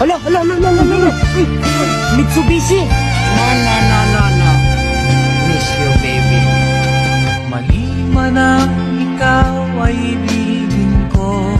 Hala, hala, hala, hala, hala, hala. Uy, Mitsubishi. No, no, no, no, no. Miss you, baby. Mali man ang ikaw ay ibigin ko.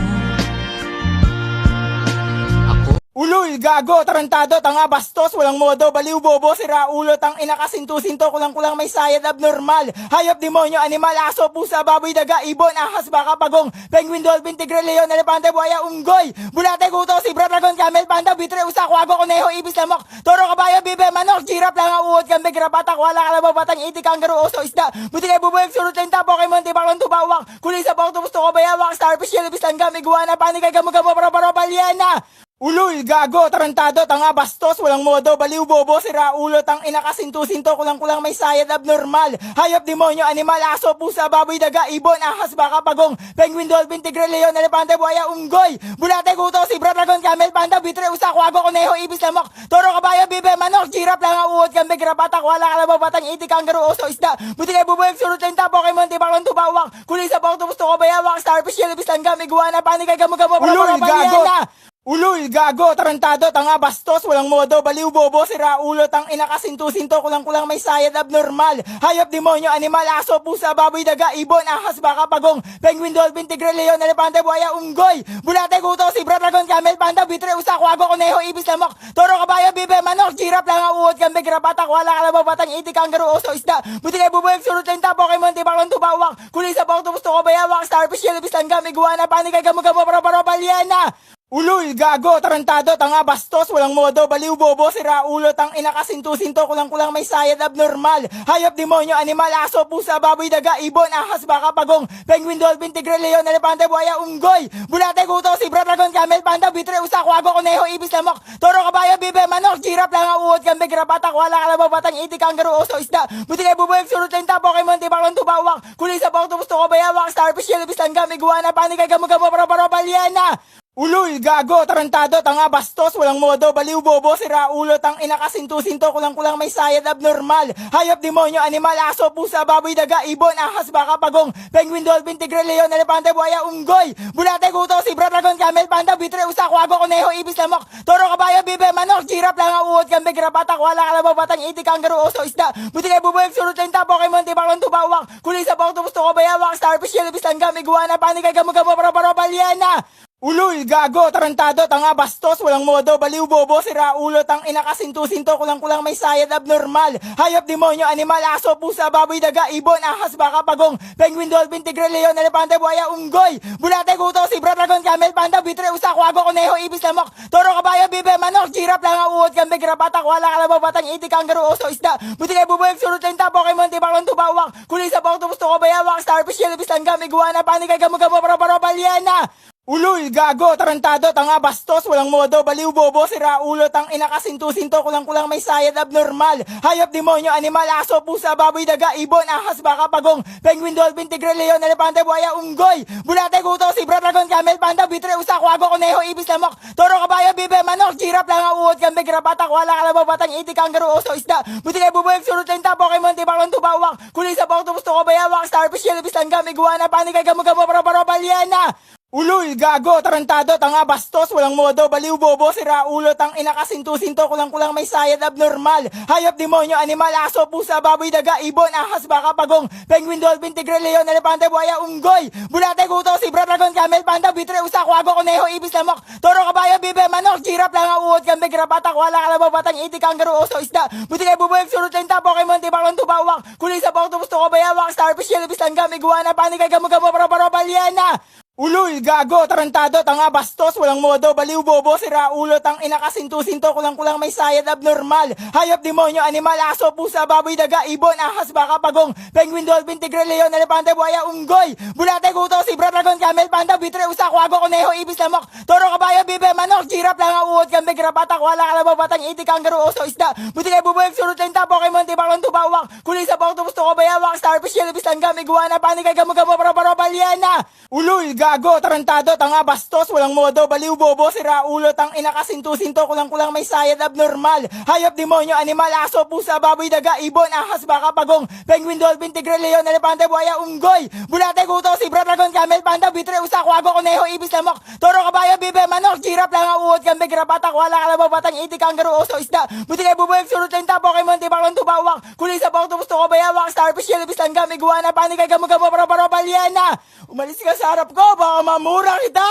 Uloy, gago, tarantado, tanga, bastos, walang modo, baliw, bobo, sira, ulo, tang ina, kasinto-sinto, kulang-kulang may sayad, abnormal, hayop, demonyo, animal, aso, pusa, baboy, daga, ibon, ahas, baka, pagong, penguin, dolphin, tigre, leon, elepante, buhaya, unggoy, bulate, guto, zebra, dragon, camel, panda, bitre, usa, kwago, kuneho, ibis, lamok, toro, kabayo, bibe, manok, girap, langa, uod, kambig, rapatak, wala, kalabaw, batang, iti, kangaroo, oso, isda, butikay, bubuyag, surut, lenta, pokemon, tibakon, tubawak, kulisa, bawak, tubusto, kabayawak, starfish, yelibis, langgam, iguana, panikay, gamo-gamo, para balyana. Uloy, gago, tarantado, tanga, bastos, walang modo, baliw, bobo, sira, ulo, tang ina, kasinto-sinto, kulang-kulang may sayad, abnormal, hayop, demonyo, animal, aso, pusa, baboy, daga, ibon, ahas, baka, pagong, penguin, dolphin, tigre, leon, elepante, buhaya, unggoy, bulate, guto, zebra, dragon, camel, panda, bitre, usa, kwago, kuneho, ibis, lamok, toro, kabayo, bibe, manok, girap, langa, uod, kambig, rapatak, wala, kalabaw, batang, iti, kangaroo, oso, isda, butikay, bubuyag, surut, lenta, pokemon, tibakon, tubawak, kulisa, bawak, tubusto, kabayawak, starfish, yelibis, langgam, iguana, panikay, gamo-gamo, para balyana. Uloy, gago, tarantado, tanga, bastos, walang modo, baliw, bobo, sira, ulo, tang ina, kasinto-sinto, kulang-kulang may sayad, abnormal, hayop, demonyo, animal, aso, pusa, baboy, daga, ibon, ahas, baka, pagong, penguin, dolphin, tigre, leon, elepante, buhaya, unggoy, bulate, guto, zebra, dragon, camel, panda, bitre, usa, kwago, kuneho, ibis, lamok, toro, kabayo, bibe, manok, girap, langa, uod, kambig, rapatak, wala, kalabaw, batang, iti, kangaroo, oso, isda, butikay, bubuyag, surut, lenta, pokemon, tibakon, tubawak, kulisa, bawak, tubusto, kabayawak, starfish, yelibis, langgam, iguana, panikay, gamo-gamo, para balyana. Uloy, gago, tarantado, tanga, bastos, walang modo, baliw, bobo, sira, ulo, tang ina, kasinto-sinto, kulang-kulang may sayad, abnormal, hayop, demonyo, animal, aso, pusa, baboy, daga, ibon, ahas, baka, pagong, penguin, dolphin, tigre, leon, elepante, buhaya, unggoy, bulate, guto, zebra, dragon, camel, panda, bitre, usa, kwago, kuneho, ibis, lamok, toro, kabayo, bibe, manok, girap, langa, uod, kambig, rapatak, wala, kalabaw, batang, iti, kangaroo, oso, isda, butikay, bubuyag, surut, lenta, pokemon, tibakon, tubawak, kulisa, bawak, tubusto, kabayawak, starfish, yelibis, langgam, iguana, panikay, gamo-gamo, para balyana. Uloy, gago, tarantado, tanga, bastos, walang modo, baliw, bobo, sira, ulo, tang ina, kasinto-sinto, kulang-kulang may sayad, abnormal, hayop, demonyo, animal, aso, pusa, baboy, daga, ibon, ahas, baka, pagong, penguin, dolphin, tigre, leon, elepante, buhaya, unggoy, bulate, guto, zebra, dragon, camel, panda, bitre, usa, kwago, kuneho, ibis, lamok, toro, kabayo, bibe, manok, girap, langa, uod, kambig, rapatak, wala, kalabaw, batang, iti, kangaroo, oso, isda, butikay, bubuyag, surut, lenta, pokemon, tibakon, tubawak, kulisa, bawak, tubusto, kabayawak, starfish, yelibis, langgam, iguana, panikay, gamo-gamo, para balyana. Uloy, gago, tarantado, tanga, bastos, walang modo, baliw, bobo, sira, ulo, tang ina, kasinto-sinto, kulang-kulang may sayad, abnormal, hayop, demonyo, animal, aso, pusa, baboy, daga, ibon, ahas, baka, pagong, penguin, dolphin, tigre, leon, elepante, buhaya, unggoy, bulate, guto, zebra, dragon, camel, panda, bitre, usa, kwago, kuneho, ibis, lamok, toro, kabayo, bibe, manok, girap, langa, uod, kambig, rapatak, wala, kalabaw, batang, iti, kangaroo, oso, isda, butikay, bubuyag, surut, lenta, pokemon, tibakon, tubawak, kulisa, bawak, tubusto, kabayawak, starfish, yelibis, langgam, iguana, panikay, gamo-gamo, para balyana. Uloy, gago, tarantado, tanga, bastos, walang modo, baliw, bobo, sira, ulo, tang ina, kasinto-sinto, kulang-kulang may sayad, abnormal, hayop, demonyo, animal, aso, pusa, baboy, daga, ibon, ahas, baka, pagong, penguin, dolphin, tigre, leon, elepante, buhaya, unggoy, bulate, guto, zebra, dragon, camel, panda, bitre, usa, kwago, kuneho, ibis, lamok, toro, kabayo, bibe, manok, girap, langa, uod, kambig, rapatak, wala, kalabaw, batang, iti, kangaroo, oso, isda, butikay, bubuyag, surut, lenta, pokemon, tibakon, tubawak, kulisa, bawak, tubusto, kabayawak, starfish, yelibis, langgam, iguana, panikay, gamo-gamo, para balyana. Uloy, gago, tarantado, tanga, bastos, walang modo, baliw, bobo, sira, ulo, tang ina, kasinto-sinto, kulang-kulang may sayad, abnormal, hayop, demonyo, animal, aso, pusa, baboy, daga, ibon, ahas, baka, pagong, penguin, dolphin, tigre, leon, elepante, buhaya, unggoy, bulate, guto, zebra, dragon, camel, panda, bitre, usa, kwago, kuneho, ibis, lamok, toro, kabayo, bibe, manok, girap, langa, uod, kambig, rapatak, wala, kalabaw, batang, iti, kangaroo, oso, isda, butikay, bubuyag, surut, lenta, pokemon, tibakon, tubawak, kulisa, bawak, tubusto, kabayawak, starfish, yelibis, langgam, iguana, panikay, gamo-gamo, para balyana. Uloy, gago, tarantado, tanga, bastos, walang modo, baliw, bobo, sira, ulo, tang ina, kasinto-sinto, kulang-kulang may sayad, abnormal, hayop, demonyo, animal, aso, pusa, baboy, daga, ibon, ahas, baka, pagong, penguin, dolphin, tigre, leon, elepante, buhaya, unggoy, bulate, guto, zebra, dragon, camel, panda, bitre, usa, kwago, kuneho, ibis, lamok, toro, kabayo, bibe, manok, girap, langa, uod, kambig, rapatak, wala, kalabaw, batang, iti, kangaroo, oso, isda, butikay, bubuyag, surut, lenta, pokemon, tibakon, tubawak, kulisa, bawak, tubusto, kabayawak, starfish, yelibis, langgam, iguana, panikay, gamo-gamo, para balyana. Uloy, gago, tarantado, tanga, bastos, walang modo, baliw, bobo, sira, ulo, tang ina, kasinto-sinto, kulang-kulang may sayad, abnormal, hayop, demonyo, animal, aso, pusa, baboy, daga, ibon, ahas, baka, pagong, penguin, dolphin, tigre, leon, elepante, buhaya, unggoy, bulate, guto, sibra, dragon, camel, panda, bitre, usa, kwago, kuneho, ibis, lamok, toro, kabayo, bibe, manok, girap, langa, uod, kambing, karapatak, wala, kalabaw, batang, iti, kangaroo, oso, isda, buti kay bubuyag, surut, lenta, pokemon, tibak, tubawak, kulisa, octopus, tuko, bayawak, starfish, jellyfish, langgam, iguana, panig, gamo-gamo, paro-paro, balyena. Umalis ka sa harap ko, baka mamura kita!